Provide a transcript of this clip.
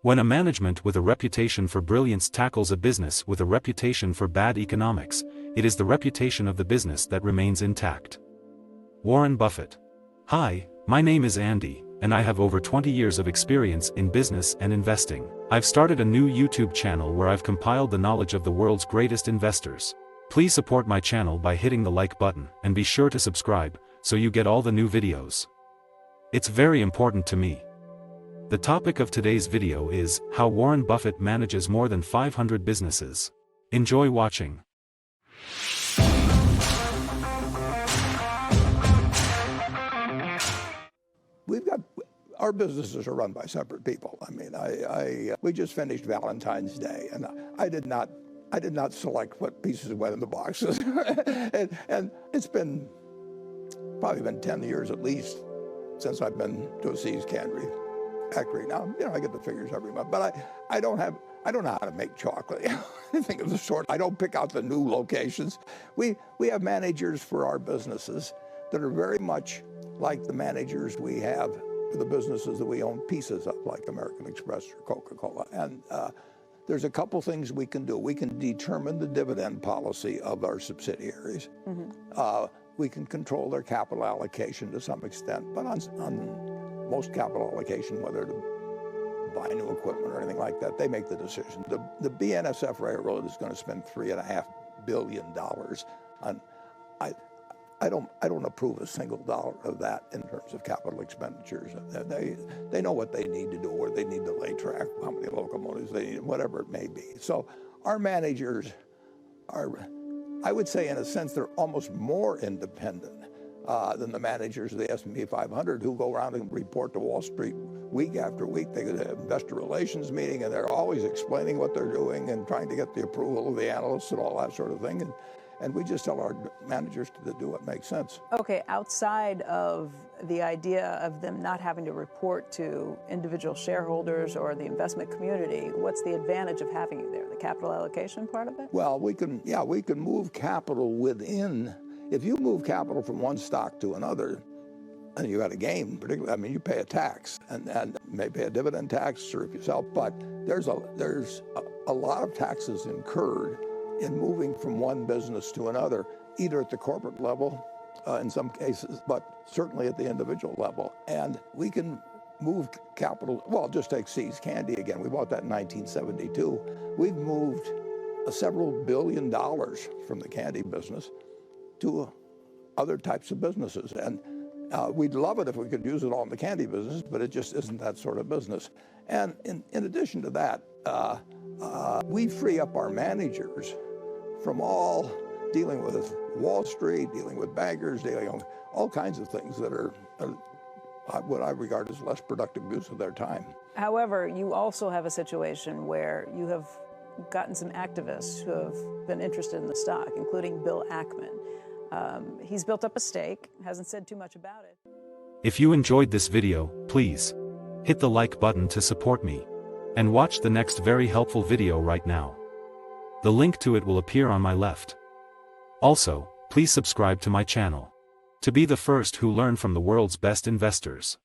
When a management with a reputation for brilliance tackles a business with a reputation for bad economics, it is the reputation of the business that remains intact. Warren Buffett. Hi, my name is Andy, and I have over 20 years of experience in business and investing. I've started a new YouTube channel where I've compiled the knowledge of the world's greatest investors. Please support my channel by hitting the like button and be sure to subscribe, so you get all the new videos. It's very important to me. The topic of today's video is how Warren Buffett manages more than 500 businesses. Enjoy watching. Our businesses are run by separate people. I mean, we just finished Valentine's Day, and I did not select what pieces went in the boxes. and it's probably been 10 years at least since I've been to a See's Cannery factory. Now, I get the figures every month, but I don't know how to make chocolate. Anything of the sort. I don't pick out the new locations. We have managers for our businesses that are very much like the managers we have for the businesses that we own pieces of, like American Express or Coca-Cola. And there's a couple things we can do. We can determine the dividend policy of our subsidiaries. Mm-hmm. We can control their capital allocation to some extent, but on most capital allocation, whether to buy new equipment or anything like that, they make the decision. The BNSF Railroad is going to spend $3.5 billion on. I don't approve a single dollar of that in terms of capital expenditures. They know what they need to do, where they need to lay track, how many locomotives they need, whatever it may be. So our managers are, I would say in a sense, they're almost more independent than the managers of the S&P 500 who go around and report to Wall Street week after week. They go to investor relations meeting and they're always explaining what they're doing and trying to get the approval of the analysts and all that sort of thing. And we just tell our managers to do what makes sense. Okay, outside of the idea of them not having to report to individual shareholders or the investment community, what's the advantage of having you there? The capital allocation part of it? Well, we can move capital within. If you move capital from one stock to another, and you got a gain, particularly, you pay a tax, and may pay a dividend tax or if you sell, but there's a lot of taxes incurred in moving from one business to another, either at the corporate level, in some cases, but certainly at the individual level. And we can move capital, well, just take See's Candy again. We bought that in 1972. We've moved several $1 billion from the candy business to other types of businesses. And we'd love it if we could use it all in the candy business, but it just isn't that sort of business. And in addition to that, we free up our managers from all dealing with Wall Street, dealing with bankers, dealing with all kinds of things that are what I regard as less productive use of their time. However, you also have a situation where you have gotten some activists who have been interested in the stock, including Bill Ackman. He's built up a stake, hasn't said too much about it. If you enjoyed this video, please hit the like button to support me, and watch the next very helpful video right now. The link to it will appear on my left. Also, please subscribe to my channel to be the first who learn from the world's best investors.